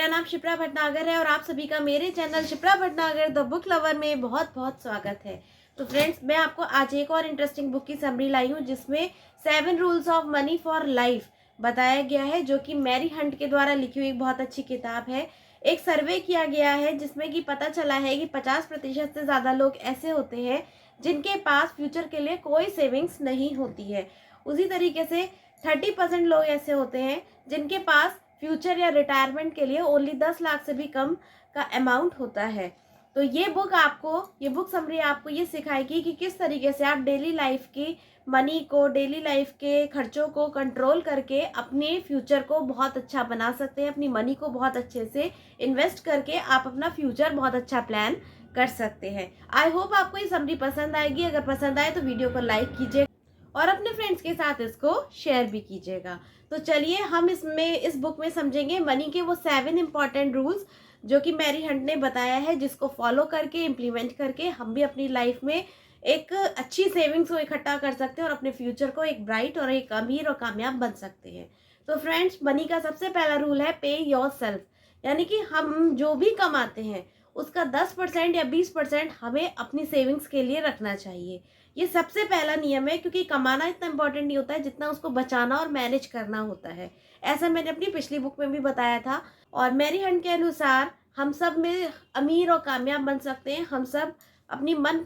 मेरा नाम शिप्रा भटनागर है और आप सभी का मेरे channel Shipra Bhatnagar the book lover में बहुत बहुत स्वागत है। तो फ्रेंड्स, मैं आपको आज एक और इंटरेस्टिंग बुक की समरी लाई हूँ जिसमें 7 rules of money for life बताया गया है, जो कि मैरी हंट के द्वारा लिखी हुई एक बहुत अच्छी किताब है। एक सर्वे किया गया है जिसमें कि पता चला है कि 50% से ज़्यादा लोग ऐसे होते हैं जिनके पास फ्यूचर के लिए कोई सेविंग्स नहीं होती है। उसी तरीके से 30% लोग ऐसे होते हैं जिनके पास फ्यूचर या रिटायरमेंट के लिए ओनली 10 लाख से भी कम का अमाउंट होता है। तो ये बुक समरी आपको ये सिखाएगी कि किस तरीके से आप डेली लाइफ की मनी को, डेली लाइफ के खर्चों को कंट्रोल करके अपने फ्यूचर को बहुत अच्छा बना सकते हैं। अपनी मनी को बहुत अच्छे से इन्वेस्ट करके आप अपना फ्यूचर बहुत अच्छा प्लान कर सकते हैं। आई होप आपको ये समरी पसंद आएगी। अगर पसंद आए तो वीडियो को लाइक कीजिए और अपने फ्रेंड्स के साथ इसको शेयर भी कीजिएगा। तो चलिए हम इस बुक में समझेंगे मनी के वो 7 इंपॉर्टेंट रूल्स जो कि मैरी हंट ने बताया है, जिसको फॉलो करके इम्प्लीमेंट करके हम भी अपनी लाइफ में एक अच्छी सेविंग्स को इकट्ठा कर सकते हैं और अपने फ्यूचर को एक ब्राइट और एक अमीर और कामयाब बन सकते हैं। तो फ्रेंड्स, मनी का सबसे पहला रूल है पे योर सेल्फ, यानी कि हम जो भी कमाते हैं उसका 10% या 20% हमें अपनी सेविंग्स के लिए रखना चाहिए। ये सबसे पहला नियम है, क्योंकि कमाना इतना इम्पोर्टेंट नहीं होता है जितना उसको बचाना और मैनेज करना होता है। ऐसा मैंने अपनी पिछली बुक में भी बताया था। और मैरी हंट के अनुसार हम सब में अमीर और कामयाब बन सकते हैं। हम सब अपनी मन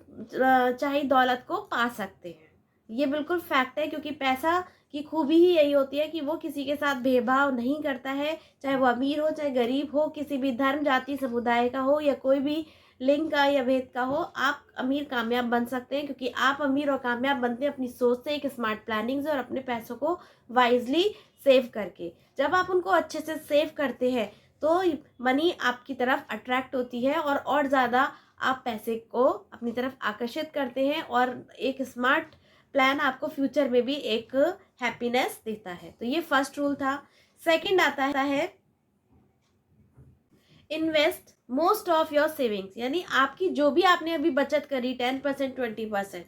चाही दौलत को पा सकते हैं। ये बिल्कुल फैक्ट है, क्योंकि पैसा की खूबी ही यही होती है कि वो किसी के साथ भेदभाव नहीं करता है, चाहे वो अमीर हो चाहे गरीब हो, किसी भी धर्म जाति समुदाय का हो या कोई भी लिंग का या भेद का हो। आप अमीर कामयाब बन सकते हैं, क्योंकि आप अमीर और कामयाब बनते हैं अपनी सोच से, एक स्मार्ट प्लानिंग से और अपने पैसों को वाइजली सेव करके। जब आप उनको अच्छे से सेव करते हैं तो मनी आपकी तरफ अट्रैक्ट होती है और ज़्यादा आप पैसे को अपनी तरफ आकर्षित करते हैं और एक स्मार्ट प्लान आपको फ्यूचर में भी एक हैप्पीनेस देता है। तो ये फर्स्ट रूल था। सेकंड आता है invest most of your savings, यानी आपकी जो भी आपने अभी बचत करी 10% 20%,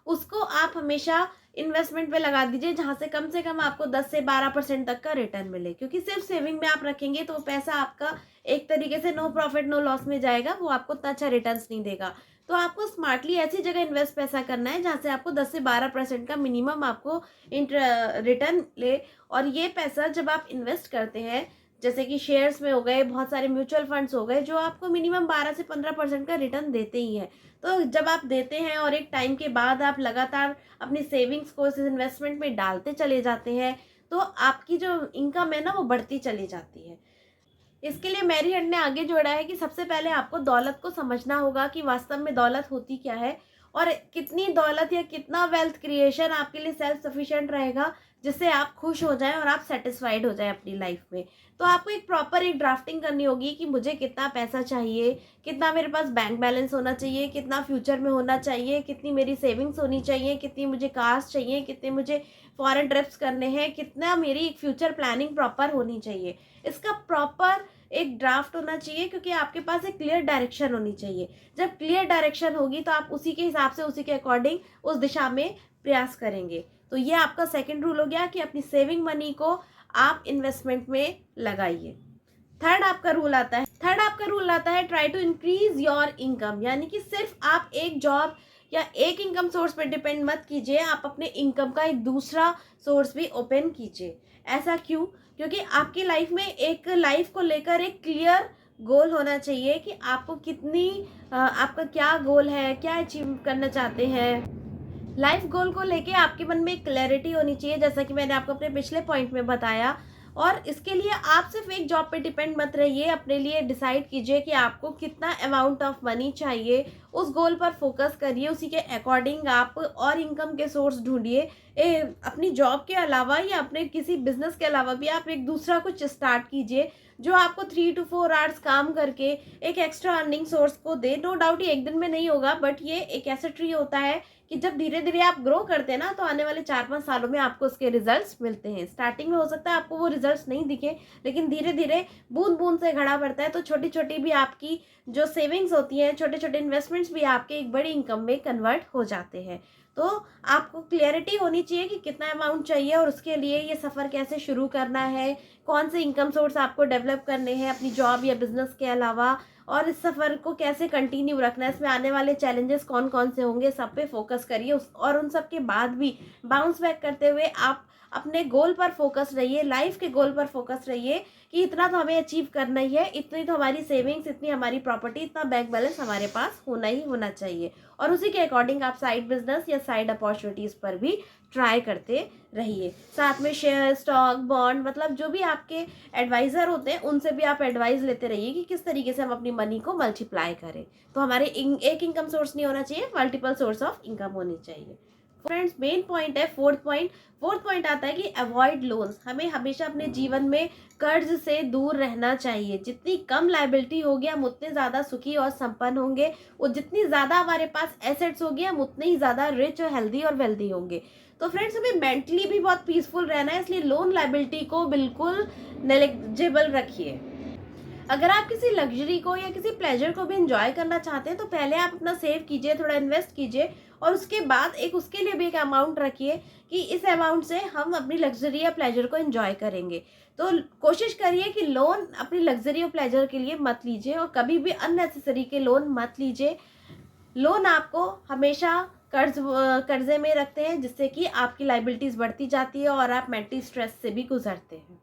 उसको आप हमेशा इन्वेस्टमेंट पे लगा दीजिए, जहाँ से कम आपको 10 से 12% तक का रिटर्न मिले। क्योंकि सिर्फ सेविंग में आप रखेंगे तो वो पैसा आपका एक तरीके से नो प्रॉफिट नो लॉस में जाएगा, वो आपको उतना अच्छा रिटर्न नहीं देगा। तो आपको स्मार्टली ऐसी जगह इन्वेस्ट पैसा करना है जहाँ से आपको 10 से 12% का मिनिमम आपको रिटर्न ले। और ये पैसा जब आप इन्वेस्ट करते हैं, जैसे कि शेयर्स में हो गए, बहुत सारे म्यूचुअल फंड्स हो गए, जो आपको मिनिमम 12 से 15% का रिटर्न देते ही हैं। तो जब आप देते हैं और एक टाइम के बाद आप लगातार अपनी सेविंग्स को इस इन्वेस्टमेंट में डालते चले जाते हैं, तो आपकी जो इनकम है ना, वो बढ़ती चली जाती है। इसके लिए मैरी हंट ने आगे जोड़ा है कि सबसे पहले आपको दौलत को समझना होगा कि वास्तव में दौलत होती क्या है और कितनी दौलत या कितना वेल्थ क्रिएशन आपके लिए सेल्फ सफिशिएंट रहेगा, जिससे आप खुश हो जाएं और आप सेटिस्फाइड हो जाएं अपनी लाइफ में। तो आपको एक प्रॉपर एक ड्राफ्टिंग करनी होगी कि मुझे कितना पैसा चाहिए, कितना मेरे पास बैंक बैलेंस होना चाहिए, कितना फ्यूचर में होना चाहिए, कितनी मेरी सेविंग्स होनी चाहिए, कितनी मुझे कार्स चाहिए, कितने मुझे फॉरेन ट्रिप्स करने हैं, कितना मेरी एक फ्यूचर प्लानिंग प्रॉपर होनी चाहिए। इसका प्रॉपर एक ड्राफ्ट होना चाहिए, क्योंकि आपके पास एक क्लियर डायरेक्शन होनी चाहिए। जब क्लियर डायरेक्शन होगी तो आप उसी के हिसाब से, उसी के अकॉर्डिंग उस दिशा में प्रयास करेंगे। तो ये आपका सेकंड रूल हो गया कि अपनी सेविंग मनी को आप इन्वेस्टमेंट में लगाइए। थर्ड आपका रूल आता है try to increase your income, यानी कि सिर्फ आप एक जॉब या एक इनकम सोर्स पर डिपेंड मत कीजिए, आप अपने इनकम का एक दूसरा सोर्स भी ओपन कीजिए। ऐसा क्यों? क्योंकि आपकी लाइफ में एक लाइफ को लेकर एक क्लियर गोल होना चाहिए कि आपको आपका क्या गोल है, क्या अचीव करना चाहते हैं। लाइफ गोल को लेके आपके मन में एक क्लैरिटी होनी चाहिए, जैसा कि मैंने आपको अपने पिछले पॉइंट में बताया। और इसके लिए आप सिर्फ एक जॉब पे डिपेंड मत रहिए, अपने लिए डिसाइड कीजिए कि आपको कितना अमाउंट ऑफ मनी चाहिए, उस गोल पर फोकस करिए, उसी के अकॉर्डिंग आप और इनकम के सोर्स ढूंढिए। अपनी जॉब के अलावा या अपने किसी बिजनेस के अलावा भी आप एक दूसरा कुछ स्टार्ट कीजिए जो आपको 3 to 4 आवर्स काम करके एक एक्स्ट्रा अर्निंग सोर्स को दे। नो डाउट ये एक दिन में नहीं होगा, बट ये एक ऐसा ट्री होता है कि जब धीरे धीरे आप ग्रो करते हैं ना, तो आने वाले 4-5 सालों में आपको उसके रिजल्ट्स मिलते हैं। स्टार्टिंग में हो सकता है आपको वो रिजल्ट्स नहीं दिखे, लेकिन धीरे धीरे बूंद बूंद से घड़ा बढ़ता है। तो छोटी छोटी भी आपकी जो सेविंग्स होती हैं, छोटे छोटे इन्वेस्टमेंट्स भी आपके एक बड़ी इनकम में कन्वर्ट हो जाते हैं। तो आपको क्लियरिटी होनी चाहिए कि कितना अमाउंट चाहिए और उसके लिए ये सफ़र कैसे शुरू करना है, कौन से इनकम सोर्स आपको डेवलप करने हैं अपनी जॉब या बिजनेस के अलावा, और इस सफ़र को कैसे कंटिन्यू रखना है, इसमें आने वाले चैलेंजेस कौन कौन से होंगे, सब पे फोकस करिए। और उन सब के बाद भी बाउंस बैक करते हुए आप अपने गोल पर फोकस रहिए, लाइफ के गोल पर फोकस रहिए कि इतना तो हमें अचीव करना ही है, इतनी तो हमारी सेविंग्स, इतनी हमारी प्रॉपर्टी, इतना बैंक बैलेंस हमारे पास होना ही होना चाहिए। और उसी के अकॉर्डिंग आप साइड बिजनेस या साइड अपॉर्चुनिटीज़ पर भी ट्राई करते रहिए। साथ में शेयर, स्टॉक, बॉन्ड, मतलब जो भी आपके एडवाइज़र होते हैं उनसे भी आप एडवाइस लेते रहिए कि किस तरीके से हम अपनी मनी को मल्टीप्लाई करें। तो हमारे एक इनकम सोर्स नहीं होना चाहिए, मल्टीपल सोर्स ऑफ इनकम होनी चाहिए। फ्रेंड्स, मेन पॉइंट है फोर्थ पॉइंट आता है कि अवॉइड लोन्स। हमें हमेशा अपने जीवन में कर्ज से दूर रहना चाहिए। जितनी कम लायबिलिटी होगी हम उतने ज़्यादा सुखी और संपन्न होंगे, और जितनी ज़्यादा हमारे पास एसेट्स होगी हम उतने ही ज़्यादा रिच और हेल्दी और वेल्दी होंगे। तो फ्रेंड्स, हमें मेंटली भी बहुत पीसफुल रहना है, इसलिए लोन लायबिलिटी को बिल्कुल नेग्लिजिबल रखिए। अगर आप किसी लग्जरी को या किसी प्लेजर को भी इंजॉय करना चाहते हैं तो पहले आप अपना सेव कीजिए, थोड़ा इन्वेस्ट कीजिए, और उसके बाद उसके लिए भी एक अमाउंट रखिए कि इस अमाउंट से हम अपनी लग्जरी या प्लेजर को एंजॉय करेंगे। तो कोशिश करिए कि लोन अपनी लग्जरी और प्लेजर के लिए मत लीजिए, और कभी भी अननेसेसरी के लोन मत लीजिए। लोन आपको हमेशा कर्जे में रखते हैं, जिससे कि आपकी लाइबिलिटीज बढ़ती जाती है और आप मेंटली स्ट्रेस से भी गुजरते हैं।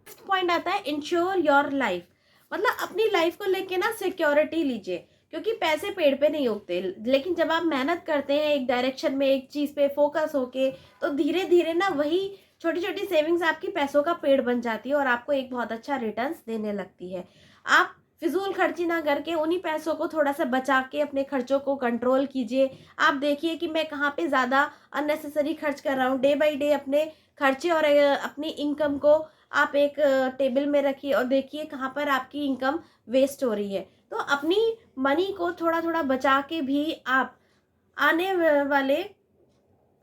नेक्स्ट पॉइंट आता है इंश्योर योर लाइफ। मतलब अपनी लाइफ को लेके ना सिक्योरिटी लीजिए, क्योंकि पैसे पेड़ पे नहीं उगते, लेकिन जब आप मेहनत करते हैं एक डायरेक्शन में, एक चीज पे फोकस होके, तो धीरे धीरे ना वही छोटी छोटी सेविंग्स आपकी पैसों का पेड़ बन जाती है और आपको एक बहुत अच्छा रिटर्न्स देने लगती है। आप फिजूल खर्ची ना करके उन्हीं पैसों को थोड़ा सा बचा के अपने खर्चों को कंट्रोल कीजिए। आप देखिए कि मैं कहाँ पे ज़्यादा अननेसेसरी खर्च कर रहा हूँ। डे बाय डे अपने खर्चे और अपनी इनकम को आप एक टेबल में रखिए और देखिए कहाँ पर आपकी इनकम वेस्ट हो रही है। तो अपनी मनी को थोड़ा थोड़ा बचा के भी आप आने वाले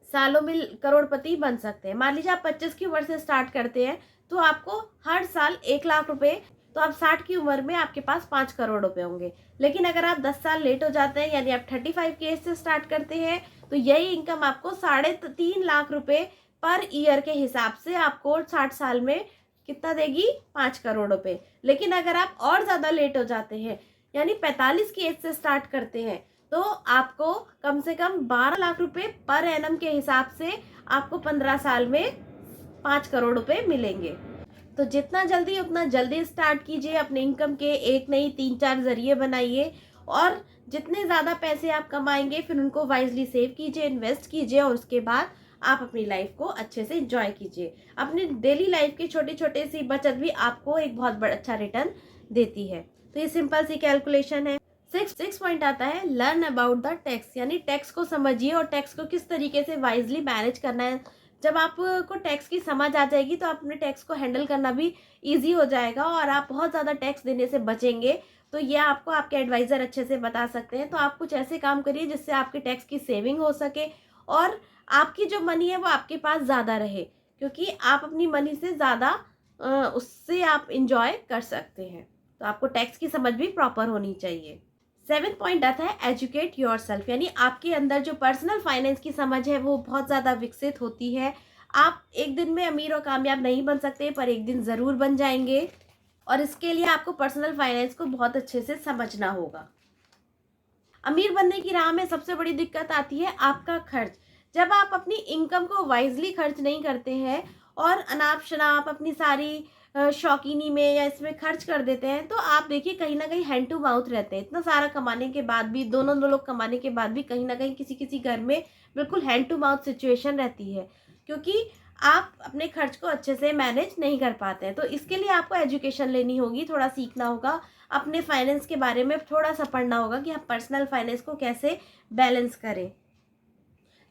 सालों में करोड़पति बन सकते हैं। मान लीजिए आप 25 की उम्र से स्टार्ट करते हैं तो आपको हर साल 1 लाख रुपए, तो आप 60 की उम्र में आपके पास 5 करोड़ रुपए होंगे। लेकिन अगर आप 10 साल लेट हो जाते हैं, यानी आप 35 की एज से स्टार्ट करते हैं, तो यही इनकम आपको 3.5 लाख रुपए पर ईयर के हिसाब से आपको 60 साल में कितना देगी? 5 करोड़ रुपए। लेकिन अगर आप और ज़्यादा लेट हो जाते हैं, यानी 45 की एज से स्टार्ट करते हैं, तो आपको कम से कम 12 लाख रुपए पर एनम के हिसाब से आपको 15 साल में 5 करोड़ रुपए मिलेंगे। तो जितना जल्दी उतना जल्दी स्टार्ट कीजिए, अपने इनकम के एक नहीं 3-4 जरिए बनाइए, और जितने ज़्यादा पैसे आप कमाएंगे फिर उनको वाइजली सेव कीजिए, इन्वेस्ट कीजिए, और उसके बाद आप अपनी लाइफ को अच्छे से एंजॉय कीजिए। अपनी डेली लाइफ की छोटी छोटी सी बचत भी आपको एक बहुत बड़ा अच्छा रिटर्न देती है। तो ये सिंपल सी कैलकुलेशन है। सिक्स पॉइंट आता है लर्न अबाउट द टैक्स, यानी टैक्स को समझिए और टैक्स को किस तरीके से वाइजली मैनेज करना है। जब आपको टैक्स की समझ आ जाएगी तो आप अपने टैक्स को हैंडल करना भी ईजी हो जाएगा और आप बहुत ज़्यादा टैक्स देने से बचेंगे। तो ये आपको आपके एडवाइज़र अच्छे से बता सकते हैं। तो आप कुछ ऐसे काम करिए जिससे आपके टैक्स की सेविंग हो सके और आपकी जो मनी है वो आपके पास ज़्यादा रहे, क्योंकि आप अपनी मनी से ज़्यादा उससे आप इंजॉय कर सकते हैं। तो आपको टैक्स की समझ भी प्रॉपर होनी चाहिए। 7th पॉइंट आता है एजुकेट योर सेल्फ, यानी आपके अंदर जो पर्सनल फाइनेंस की समझ है वो बहुत ज़्यादा विकसित होती है। आप एक दिन में अमीर और कामयाब नहीं बन सकते, पर एक दिन ज़रूर बन जाएंगे, और इसके लिए आपको पर्सनल फाइनेंस को बहुत अच्छे से समझना होगा। अमीर बनने की राह में सबसे बड़ी दिक्कत आती है आपका खर्च। जब आप अपनी इनकम को वाइजली खर्च नहीं करते हैं और अनाप शनाप अपनी सारी शौकीनी में या इसमें खर्च कर देते हैं, तो आप देखिए कहीं ना कहीं हैंड टू माउथ रहते हैं। इतना सारा कमाने के बाद भी, दोनों दो लोग कमाने के बाद भी कहीं ना कहीं किसी किसी घर में बिल्कुल हैंड टू माउथ सिचुएशन रहती है, क्योंकि आप अपने खर्च को अच्छे से मैनेज नहीं कर पाते हैं। तो इसके लिए आपको एजुकेशन लेनी होगी, थोड़ा सीखना होगा, अपने फाइनेंस के बारे में थोड़ा सा पढ़ना होगा कि आप पर्सनल फाइनेंस को कैसे बैलेंस करें।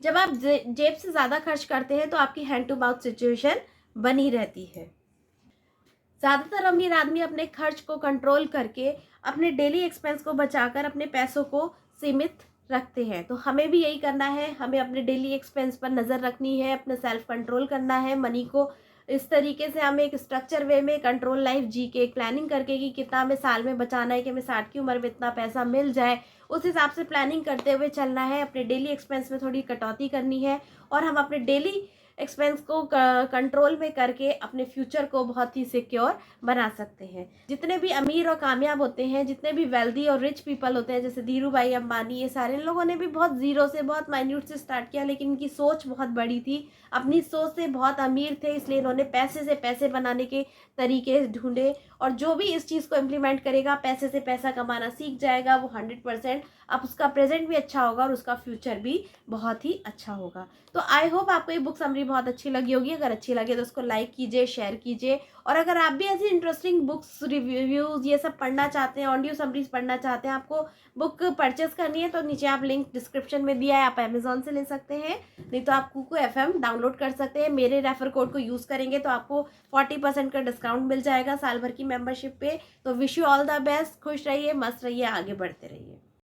जब आप जेब से ज़्यादा खर्च करते हैं तो आपकी हैंड टू माउथ सिचुएशन बनी रहती है। ज़्यादातर अमीर आदमी अपने खर्च को कंट्रोल करके अपने डेली एक्सपेंस को बचाकर अपने पैसों को सीमित रखते हैं। तो हमें भी यही करना है, हमें अपने डेली एक्सपेंस पर नज़र रखनी है, अपने सेल्फ कंट्रोल करना है, मनी को इस तरीके से हमें एक स्ट्रक्चर वे में कंट्रोल लाइफ जी के एक प्लानिंग करके कि कितना हमें साल में बचाना है कि हमें 60 की उम्र में इतना पैसा मिल जाए, उस हिसाब से प्लानिंग करते हुए चलना है। अपने डेली एक्सपेंस में थोड़ी कटौती करनी है और हम अपने डेली एक्सपेंस को कंट्रोल में करके अपने फ्यूचर को बहुत ही सिक्योर बना सकते हैं। जितने भी अमीर और कामयाब होते हैं, जितने भी वेल्दी और रिच पीपल होते हैं, जैसे धीरू भाई अंबानी, ये सारे लोगों ने भी बहुत ज़ीरो से, बहुत माइन्यूट से स्टार्ट किया, लेकिन इनकी सोच बहुत बड़ी थी। अपनी सोच से बहुत अमीर थे, इसलिए इन्होंने पैसे से पैसे बनाने के तरीके ढूंढे और जो भी इस चीज़ को इम्प्लीमेंट करेगा, पैसे से पैसा कमाना सीख जाएगा, वो 100% अब उसका प्रेजेंट भी अच्छा होगा और उसका फ्यूचर भी बहुत ही अच्छा होगा। तो आई होप आपको ये बुक समरी बहुत अच्छी लगी होगी। अगर अच्छी लगे तो उसको लाइक कीजिए, शेयर कीजिए, और अगर आप भी ऐसी इंटरेस्टिंग बुक्स, रिव्यूज़ ये सब पढ़ना चाहते हैं, ऑडियो समरीज पढ़ना चाहते हैं, आपको बुक परचेस करनी है, तो नीचे आप लिंक डिस्क्रिप्शन में दिया है, आप अमेजोन से ले सकते हैं, नहीं तो आप कुकू FM डाउनलोड कर सकते हैं। मेरे रेफर कोड को यूज़ करेंगे तो आपको 40% का डिस्काउंट मिल जाएगा साल भर की मेंबरशिप पे। तो wish you all the best, खुश रहिए, मस्त रहिए, आगे बढ़ते रहिए।